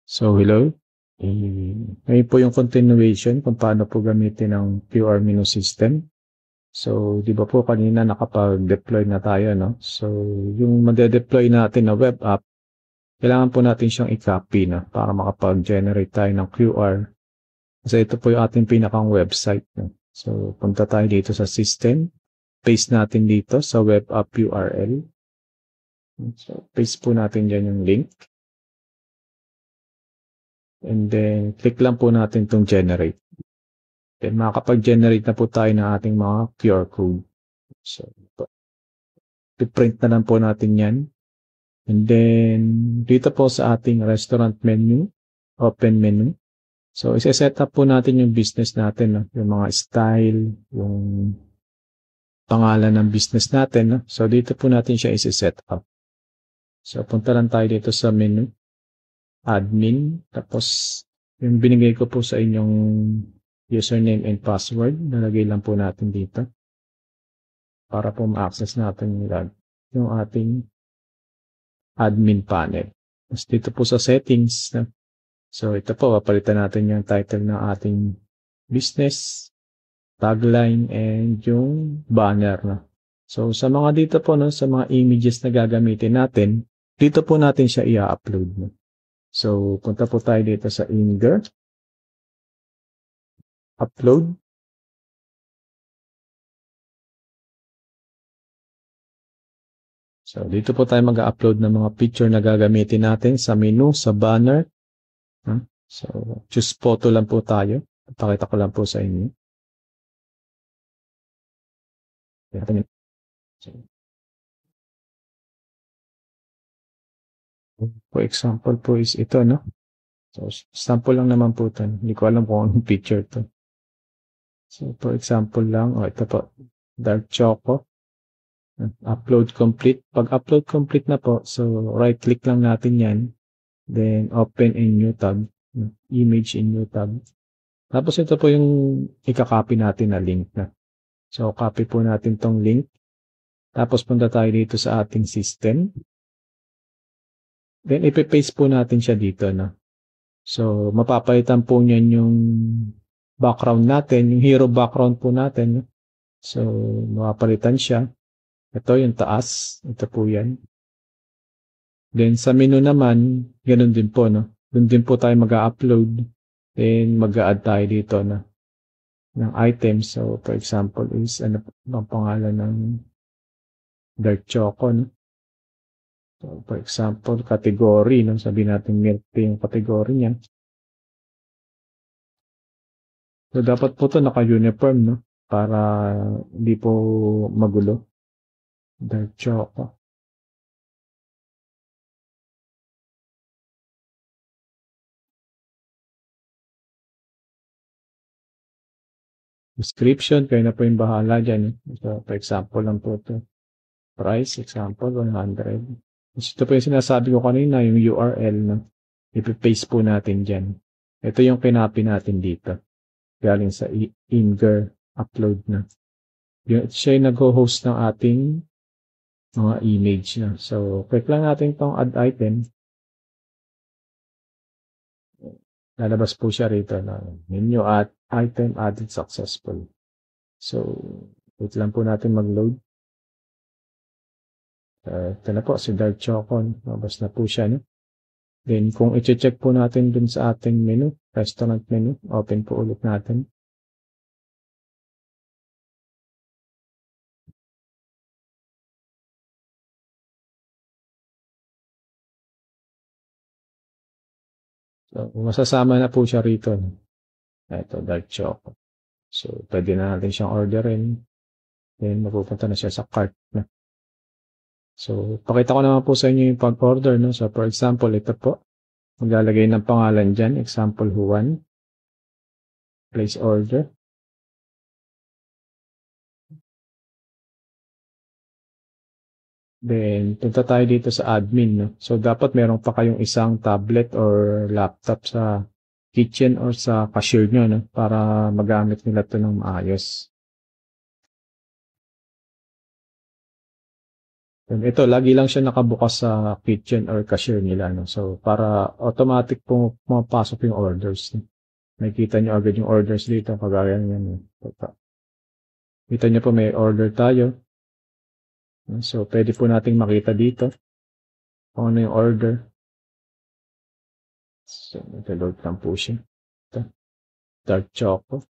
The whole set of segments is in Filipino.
So, hello. Ngayon po yung continuation kung paano po gamitin ang QR menu system. So, di ba po kanina nakapag-deploy na tayo, no? So, yung made-deploy natin na web app, kailangan po natin siyang i-copy na para makapag-generate tayo ng QR. Kasi ito po yung ating pinakang website. No? So, punta tayo dito sa system. Paste natin dito sa web app URL. So, paste po natin dyan yung link. And then, click lang po natin itong generate. Then, makakapag-generate na po tayo ng ating mga QR code. So, i-print na lang po natin yan. And then, dito po sa ating restaurant menu, open menu. So, isa-set up po natin yung business natin, no? Yung mga style, yung pangalan ng business natin. No? So, dito po natin siya isa-set up. So, punta lang tayo dito sa menu, admin, tapos yung binigay ko po sa inyong username and password, nalagay lang po natin dito para po ma-access natin yung ating admin panel. Tapos dito po sa settings, so ito po, papalitan natin yung title ng ating business, tagline, and yung banner. So sa mga dito po, sa mga images na gagamitin natin, dito po natin siya i-upload. So punta po tayo dito sa Imgur, upload. So, dito po tayo mag-upload ng mga picture na gagamitin natin sa menu, sa banner. So, choose photo lang po tayo. Pakita ko lang po sa inyo. For example po is ito, no? So, sample lang naman po ito. Hindi ko alam kung anong picture to. So, for example lang, ito po, dark choco. Upload complete. Pag upload complete na po, so right-click lang natin yan. Then, open in new tab. Image in new tab. Tapos ito po yung ika-copy natin na link na. So, copy po natin tong link. Tapos punta tayo dito sa ating system. Then, ipipaste po natin siya dito. No? So, mapapalitan po niyan yung background natin, yung hero background po natin. No? So, mapapalitan siya. Ito yung taas. Ito po yan. Then, sa menu naman, ganun din po. No? Doon din po tayo mag-upload. Then, mag-add tayo dito na ng items. So, for example, is ano ang pangalan ng dark choco. No? So, for example, category. No? Sabihin natin milk tea yung category niya. So, dapat po ito naka-uniform, no? Para hindi po magulo. Dark choco. Description, kayo na po yung bahala dyan. So, for example lang po ito. Price, example, 100. Ito po yung sinasabi ko kanina, yung URL. No? Ipipaste po natin dyan. Ito yung kinopy natin dito. Galing sa Imgur upload na. Siya yung nag-host ng ating mga image na. So, click lang natin itong add item. Lalabas po siya rito na menu at item added successful. So, wait lang po natin mag-load. Ito na po, si Dark Choco. Labas na po siya. No? Then, kung i-check po natin dun sa ating menu, restaurant menu, open po ulit natin. So, masasama na po siya rito. No? Ito, Dark Choco. So, pwede na natin siyang orderin. Then, mapupunta na siya sa cart. No? So, pakita ko naman po sa inyo yung pag-order. No? So, for example, ito po. Maglalagay ng pangalan dyan. Example, Juan. Place order. Then, punta tayo dito sa admin. No? So, dapat meron pa kayong isang tablet or laptop sa kitchen or sa cashier nyo no? Para magamit nila ito ng maayos. Ito, lagi lang siya nakabukas sa kitchen or cashier nila. No? So, para automatic po pumapasok yung orders. Nakikita nyo agad yung orders dito. Kagaya yan. Kita nyo po may order tayo. So, pwede po nating makita dito kung ano yung order. So, nag-load lang po siya. Ito. Dark choco.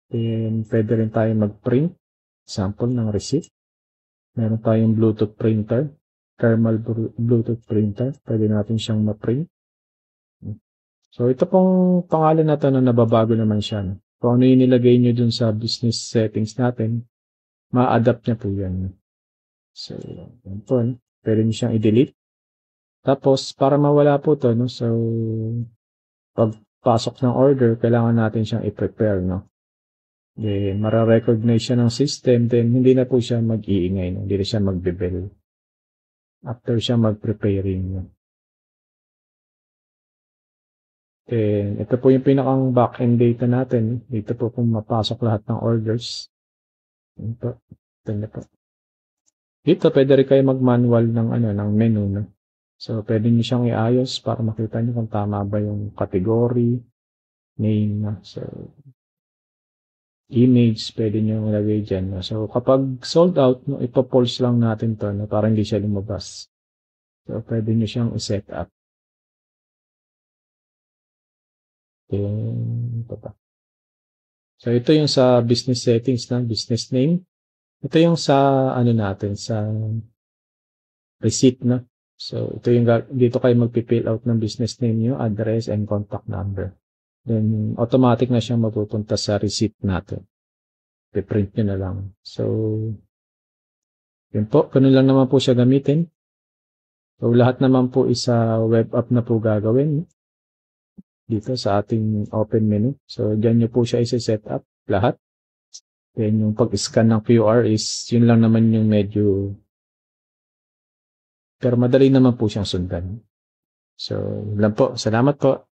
Then, pwede rin tayo mag-print. Sample ng receipt. Meron tayong Bluetooth printer. Thermal Bluetooth printer. Pwede natin siyang ma-print. So, ito pong pangalan na ito na nababago naman siya. No? Kung ano yung nilagay nyo dun sa business settings natin, ma-adapt niya po yan. So, yan po. No? Pwede nyo siyang i-delete. Tapos, para mawala po to, no? So, pagpasok ng order, kailangan natin siyang i-prepare, no? Then, mara-recognize siya ng system, then hindi na po siya mag-iingay, no? Hindi na siya magbe-bell. After siya mag-preparing, no? Then, ito po yung pinakang back-end data natin. Dito po kung mapasok lahat ng orders. Ito na po. Dito, pwede rin kayo mag-manual ng menu, no? So, pwede nyo siyang iayos para makita nyo kung tama ba yung category, name, no? So, image, pwede nyo ilagay dyan, no? So, kapag sold out, no, ipapulse lang natin to, no? Para hindi siya lumabas. So, pwede nyo siyang i-set up. Then, ito pa. So, ito yung sa business settings ng business name. Ito yung sa, natin, sa receipt, no? So, ito yung, dito kayo magpipill out ng business name nyo, address, and contact number. Then, automatic na siyang mapupunta sa receipt natin. I-print nyo na lang. So, yun po. Ganun lang naman po siya gamitin. So, lahat naman po isa web app na po gagawin dito sa ating open menu. So, dyan nyo po siya isa-set up lahat. Then, yung pag-scan ng QR is, yun lang naman yung medyo, pero madali naman po siyang sundan. So, yun lang po. Salamat po.